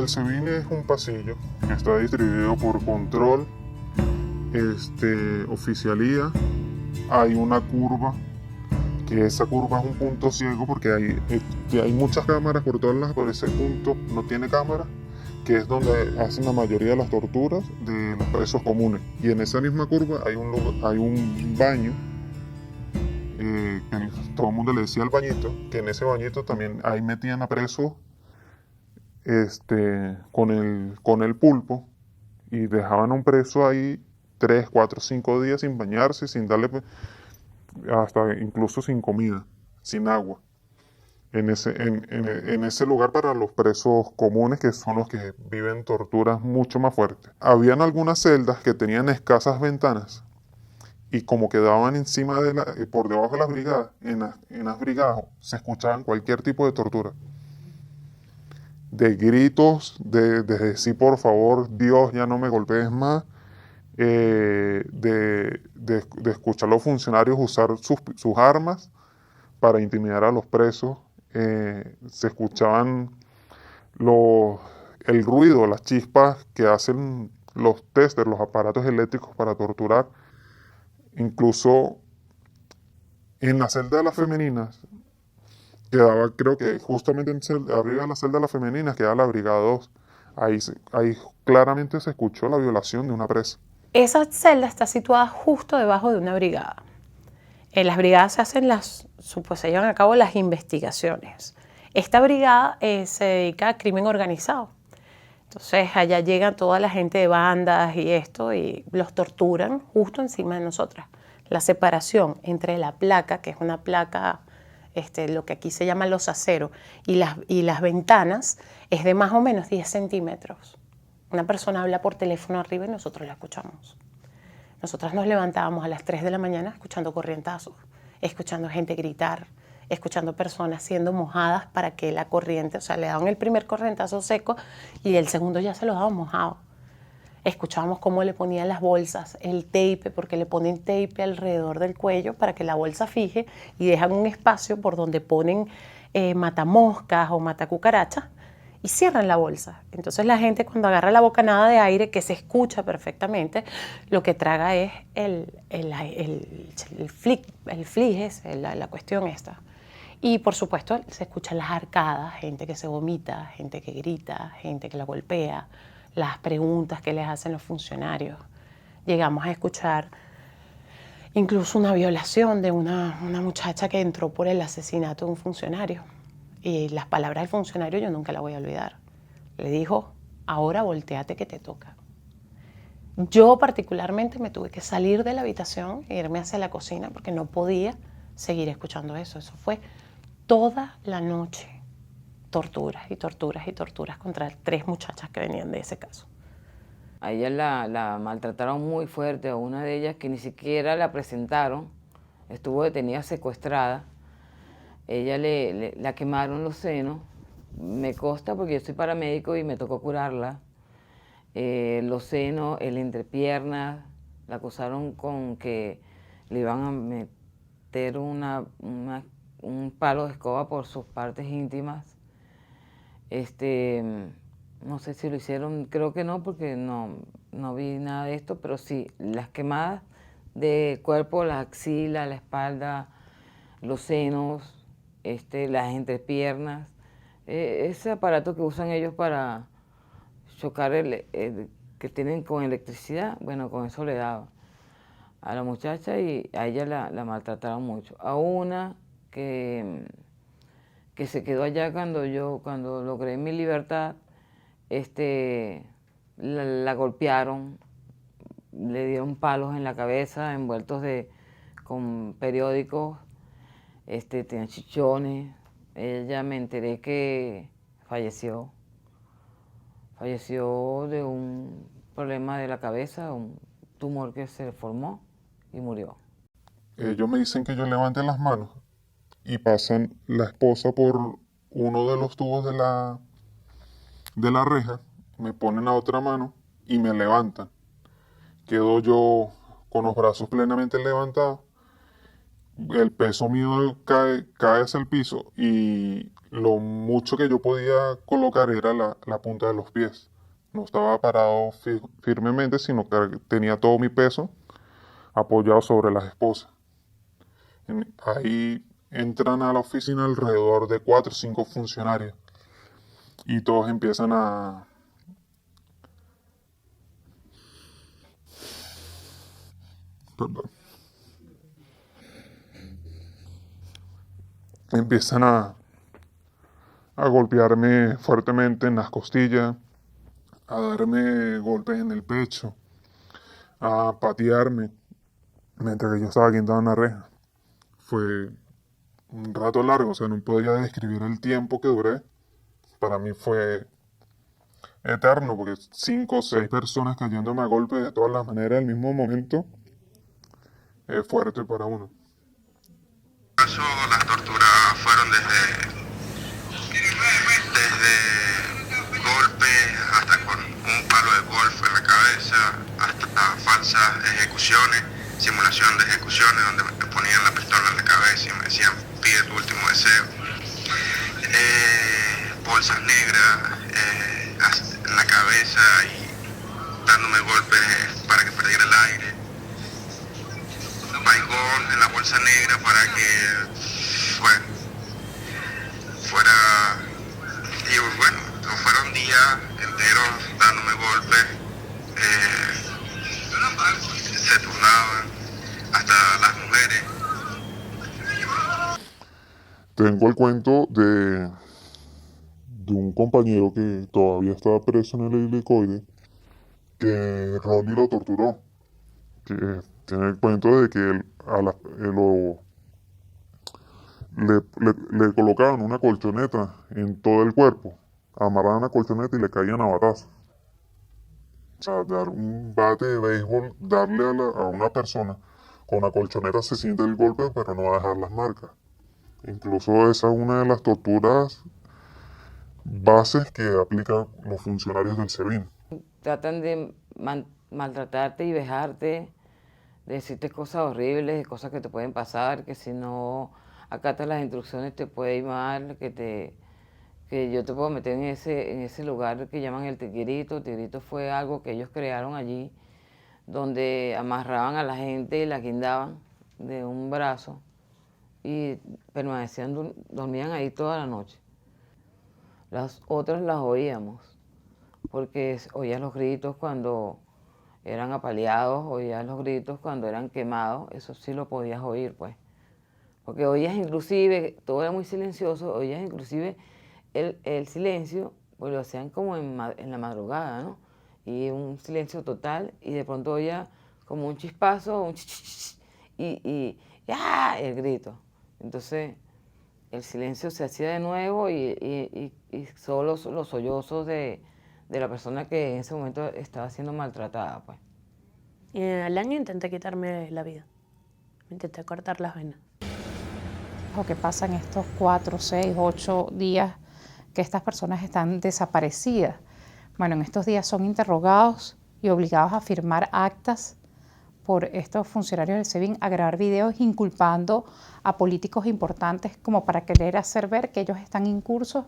El CEBINE es un pasillo que está distribuido por control, oficialía. Hay una curva, que esa curva es un punto ciego porque hay muchas cámaras por ese punto no tiene cámara, que es donde hacen la mayoría de las torturas de los presos comunes. Y en esa misma curva hay un baño, que todo el mundo le decía el bañito, que en ese bañito también ahí metían a presos con el pulpo, y dejaban a un preso ahí 3, 4, 5 días sin bañarse, sin darle, hasta incluso sin comida, sin agua. En ese lugar para los presos comunes, que son los que viven torturas mucho más fuertes. Habían algunas celdas que tenían escasas ventanas y como quedaban por debajo de las brigadas, en las brigadas se escuchaban cualquier tipo de tortura. De gritos, de decir por favor, Dios, ya no me golpees más, de escuchar a los funcionarios usar sus armas para intimidar a los presos. Se escuchaban el ruido, las chispas que hacen los testers, los aparatos eléctricos para torturar. Incluso en la celda de las femeninas, quedaba, creo que justamente arriba de la celda de las femeninas quedaba la Brigada 2. Ahí claramente se escuchó la violación de una presa. Esa celda está situada justo debajo de una brigada. En las brigadas se llevan a cabo las investigaciones. Esta brigada se dedica a crimen organizado. Entonces allá llegan toda la gente de bandas y los torturan justo encima de nosotras. La separación entre la placa, que es una placa, lo que aquí se llama los aceros, y las ventanas es de más o menos 10 centímetros. Una persona habla por teléfono arriba y nosotros la escuchamos. Nosotras nos levantábamos a las 3 de la mañana escuchando corrientazos, escuchando gente gritar, escuchando personas siendo mojadas para que la corriente, o sea, le daban el primer corrientazo seco y el segundo ya se lo daban mojado. Escuchábamos cómo le ponían las bolsas, el tape, porque le ponen tape alrededor del cuello para que la bolsa fije y dejan un espacio por donde ponen matamoscas o matacucarachas y cierran la bolsa. Entonces la gente cuando agarra la bocanada de aire, que se escucha perfectamente, lo que traga es flijes, la cuestión esta. Y por supuesto se escuchan las arcadas, gente que se vomita, gente que grita, gente que la golpea, las preguntas que les hacen los funcionarios. Llegamos a escuchar incluso una violación de una muchacha que entró por el asesinato de un funcionario. Y las palabras del funcionario yo nunca las voy a olvidar. Le dijo, ahora volteate que te toca. Yo particularmente me tuve que salir de la habitación e irme hacia la cocina porque no podía seguir escuchando eso. Eso fue toda la noche. Torturas y torturas y torturas contra 3 muchachas que venían de ese caso. A ella la maltrataron muy fuerte, a una de ellas que ni siquiera la presentaron, estuvo detenida secuestrada. Ella la quemaron los senos, me consta porque yo soy paramédico y me tocó curarla. Los senos, el entrepiernas, la acusaron con que le iban a meter un palo de escoba por sus partes íntimas. No sé si lo hicieron, creo que no, porque no vi nada de esto, pero sí, las quemadas de cuerpo, las axilas, la espalda, los senos, las entrepiernas, ese aparato que usan ellos para chocar que tienen con electricidad, bueno, con eso le daba a la muchacha y a ella la maltrataron mucho. A una que se quedó allá cuando logré mi libertad, la golpearon, le dieron palos en la cabeza envueltos con periódicos, tenía chichones. Ella me enteré que falleció de un problema de la cabeza, un tumor que se le formó y murió. Ellos me dicen que yo levante las manos y pasan la esposa por uno de los tubos de la reja, me ponen la otra mano y me levantan. Quedo yo con los brazos plenamente levantados, el peso mío cae hacia el piso y lo mucho que yo podía colocar era la punta de los pies. No estaba parado firmemente, sino que tenía todo mi peso apoyado sobre las esposas. Ahí entran a la oficina alrededor de 4 o 5 funcionarios y todos perdón, empiezan a golpearme fuertemente en las costillas, a darme golpes en el pecho, a patearme mientras que yo estaba guindado en la reja. Fue un rato largo, o sea, no podía describir el tiempo que duré. Para mí fue eterno, porque 5 o 6 personas cayéndome a golpes de todas las maneras al mismo momento es fuerte para uno. Las torturas fueron desde golpes hasta con un palo de golf en la cabeza, hasta falsas ejecuciones, simulación de ejecuciones donde me ponían la pistola en la cabeza y me decían pide tu último deseo. Bolsas negras en la cabeza y dándome golpes para que perdiera el aire. Baigón en la bolsa negra para que fuera, y bueno, fueron días enteros dándome golpes, se turnaban hasta las mujeres. Tengo el cuento de un compañero que todavía estaba preso en el helicoide, que Ronnie lo torturó. Que tiene el cuento de que le colocaban una colchoneta en todo el cuerpo, amarraban la colchoneta y le caían a batazos. O sea, dar un bate de béisbol, darle a una persona con la colchoneta se siente el golpe, pero no va a dejar las marcas. Incluso esa es una de las torturas bases que aplican los funcionarios del SEBIN. Tratan de maltratarte y vejarte, de decirte cosas horribles, de cosas que te pueden pasar, que si no acatas las instrucciones te puede ir mal, que yo te puedo meter en ese lugar que llaman el Tigrito. El Tigrito fue algo que ellos crearon allí, donde amarraban a la gente y la guindaban de un brazo y permanecían, dormían ahí toda la noche. Las otras las oíamos, porque oías los gritos cuando eran apaleados, oías los gritos cuando eran quemados, eso sí lo podías oír, pues. Porque oías inclusive, todo era muy silencioso, oías inclusive el silencio, pues lo hacían como en la madrugada, ¿no? Y un silencio total, y de pronto oía como un chispazo, un y ¡ah! El grito. Entonces, el silencio se hacía de nuevo y solo los sollozos de la persona que en ese momento estaba siendo maltratada, pues. Y al año intenté quitarme la vida. Me intenté cortar las venas. Lo que pasa en estos 4, 6, 8 días que estas personas están desaparecidas. Bueno, en estos días son interrogados y obligados a firmar actas por estos funcionarios del SEBIN, a grabar videos inculpando a políticos importantes como para querer hacer ver que ellos están incursos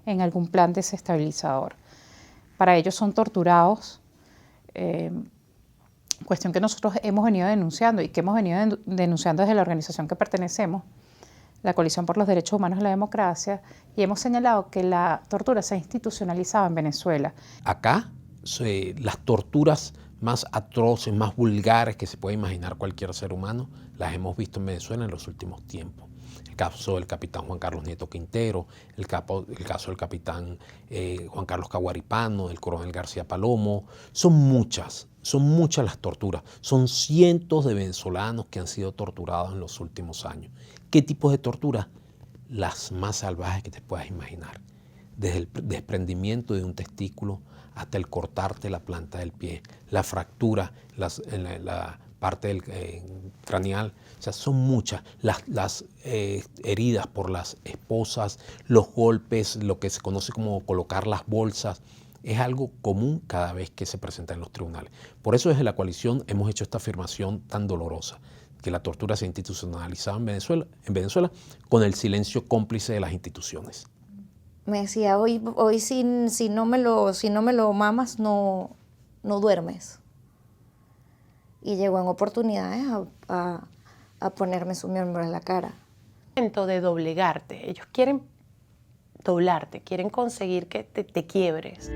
en algún plan desestabilizador. Para ellos son torturados, cuestión que nosotros hemos venido denunciando y que hemos venido denunciando desde la organización que pertenecemos, la Coalición por los Derechos Humanos y la Democracia, y hemos señalado que la tortura se ha institucionalizado en Venezuela. Acá las torturas más atroces, más vulgares que se puede imaginar cualquier ser humano, las hemos visto en Venezuela en los últimos tiempos. El caso del capitán Juan Carlos Nieto Quintero, el caso del capitán Juan Carlos Caguaripano, el coronel García Palomo. Son muchas las torturas. Son cientos de venezolanos que han sido torturados en los últimos años. ¿Qué tipos de torturas? Las más salvajes que te puedas imaginar. Desde el desprendimiento de un testículo hasta el cortarte la planta del pie, la fractura, la parte del craneal. O sea, son muchas las heridas por las esposas, los golpes, lo que se conoce como colocar las bolsas. Es algo común cada vez que se presenta en los tribunales. Por eso desde la coalición hemos hecho esta afirmación tan dolorosa que la tortura se ha institucionalizado en Venezuela con el silencio cómplice de las instituciones. Me decía, hoy si no me lo mamas, no duermes. Y llegó en oportunidades a ponerme su miembro en la cara. Momento de doblegarte. Ellos quieren doblarte, quieren conseguir que te quiebres.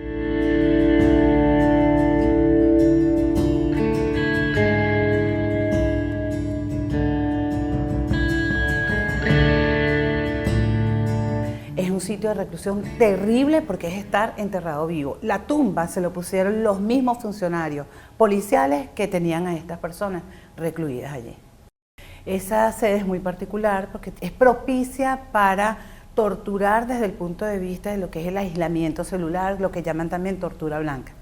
Es un sitio de reclusión terrible porque es estar enterrado vivo. La tumba se lo pusieron los mismos funcionarios policiales que tenían a estas personas recluidas allí. Esa sede es muy particular porque es propicia para torturar desde el punto de vista de lo que es el aislamiento celular, lo que llaman también tortura blanca,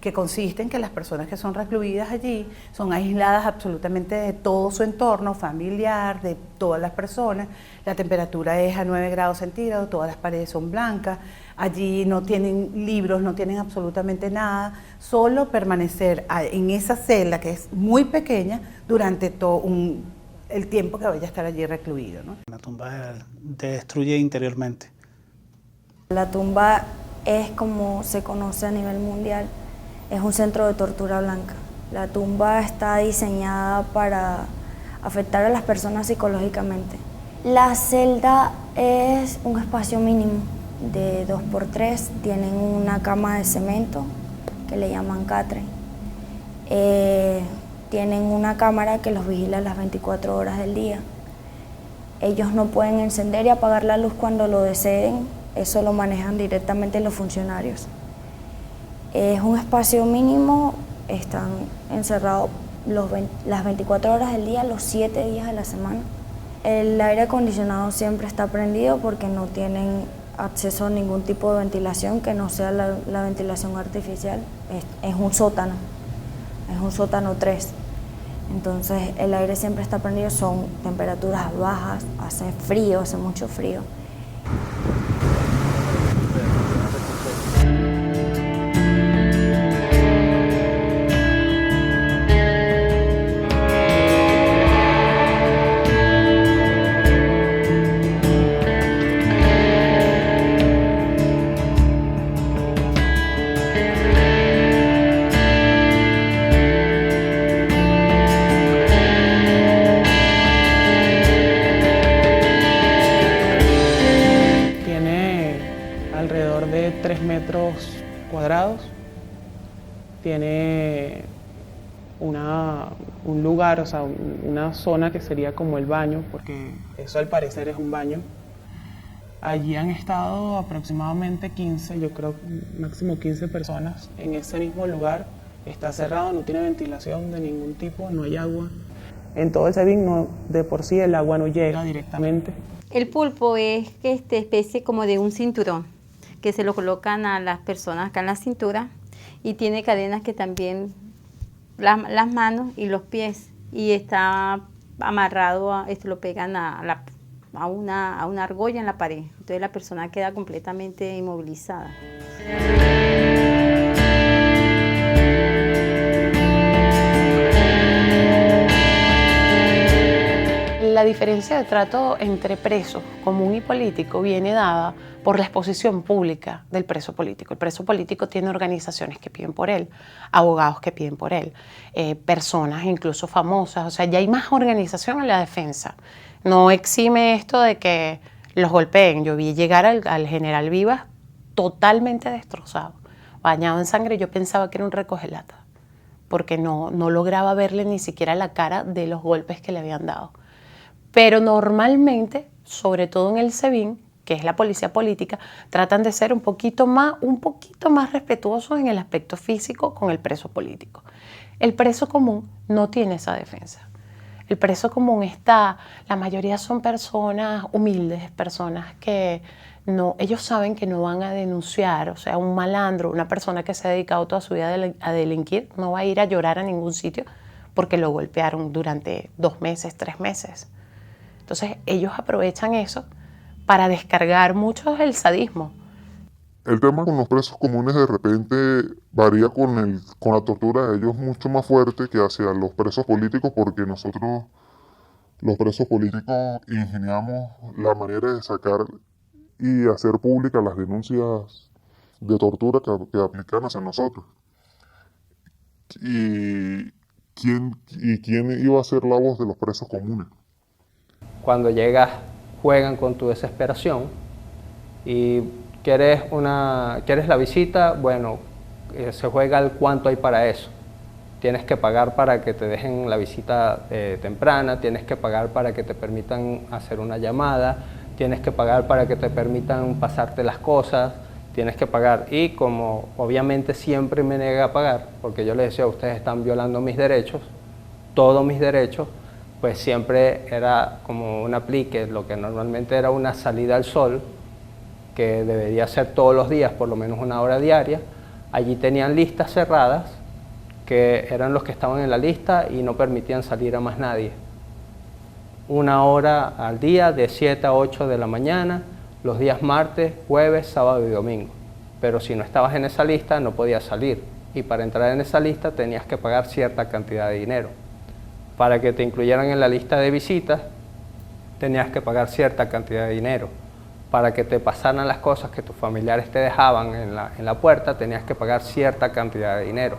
que consiste en que las personas que son recluidas allí son aisladas absolutamente de todo su entorno familiar, de todas las personas. La temperatura es a 9 grados centígrados, todas las paredes son blancas, allí no tienen libros, no tienen absolutamente nada, solo permanecer en esa celda que es muy pequeña durante todo el tiempo que vaya a estar allí recluido, ¿no? La tumba te destruye interiormente. La tumba es, como se conoce a nivel mundial, es un centro de tortura blanca. La tumba está diseñada para afectar a las personas psicológicamente. La celda es un espacio mínimo de 2x3, tienen una cama de cemento que le llaman catre. Tienen una cámara que los vigila las 24 horas del día. Ellos no pueden encender y apagar la luz cuando lo deseen, eso lo manejan directamente los funcionarios. Es un espacio mínimo, están encerrados las 24 horas del día, los 7 días de la semana. El aire acondicionado siempre está prendido porque no tienen acceso a ningún tipo de ventilación que no sea la ventilación artificial. Es un sótano 3. Entonces el aire siempre está prendido, son temperaturas bajas, hace frío, hace mucho frío. Alrededor de 3 metros cuadrados, tiene un lugar, o sea, una zona que sería como el baño, porque eso al parecer es un baño. Allí han estado aproximadamente 15, yo creo máximo 15 personas en ese mismo lugar. Está cerrado, no tiene ventilación de ningún tipo, no hay agua. En todo el setting de por sí el agua no llega directamente. El pulpo es esta especie como de un cinturón que se lo colocan a las personas acá en la cintura y tiene cadenas que también las manos y los pies y está amarrado, lo pegan a una argolla en la pared, entonces la persona queda completamente inmovilizada. La diferencia de trato entre preso común y político viene dada por la exposición pública del preso político. El preso político tiene organizaciones que piden por él, abogados que piden por él, personas incluso famosas, o sea, ya hay más organización en la defensa. No exime esto de que los golpeen. Yo vi llegar al general Vivas totalmente destrozado, bañado en sangre. Yo pensaba que era un recogelata, porque no lograba verle ni siquiera la cara de los golpes que le habían dado. Pero normalmente, sobre todo en el SEBIN, que es la policía política, tratan de ser un poquito más respetuosos en el aspecto físico con el preso político. El preso común no tiene esa defensa. El preso común la mayoría son personas humildes, personas que ellos saben que no van a denunciar, o sea, un malandro, una persona que se ha dedicado toda su vida a delinquir, no va a ir a llorar a ningún sitio porque lo golpearon durante 2 meses, 3 meses. Entonces ellos aprovechan eso para descargar mucho el sadismo. El tema con los presos comunes de repente varía con la tortura de ellos mucho más fuerte que hacia los presos políticos, porque nosotros los presos políticos ingeniamos la manera de sacar y hacer públicas las denuncias de tortura que aplican hacia nosotros. ¿Y quién iba a ser la voz de los presos comunes? Cuando llegas, juegan con tu desesperación y quieres la visita, bueno, se juega el cuánto hay para eso. Tienes que pagar para que te dejen la visita temprana, tienes que pagar para que te permitan hacer una llamada, tienes que pagar para que te permitan pasarte las cosas, tienes que pagar. Y como obviamente siempre me negué a pagar, porque yo les decía, ustedes están violando mis derechos, todos mis derechos, pues siempre era como un aplique, lo que normalmente era una salida al sol, que debería ser todos los días, por lo menos 1 hora diaria. Allí tenían listas cerradas, que eran los que estaban en la lista y no permitían salir a más nadie. 1 hora al día, de 7 a 8 de la mañana, los días martes, jueves, sábado y domingo. Pero si no estabas en esa lista, no podías salir. Y para entrar en esa lista tenías que pagar cierta cantidad de dinero. Para que te incluyeran en la lista de visitas, tenías que pagar cierta cantidad de dinero. Para que te pasaran las cosas que tus familiares te dejaban en la puerta, tenías que pagar cierta cantidad de dinero.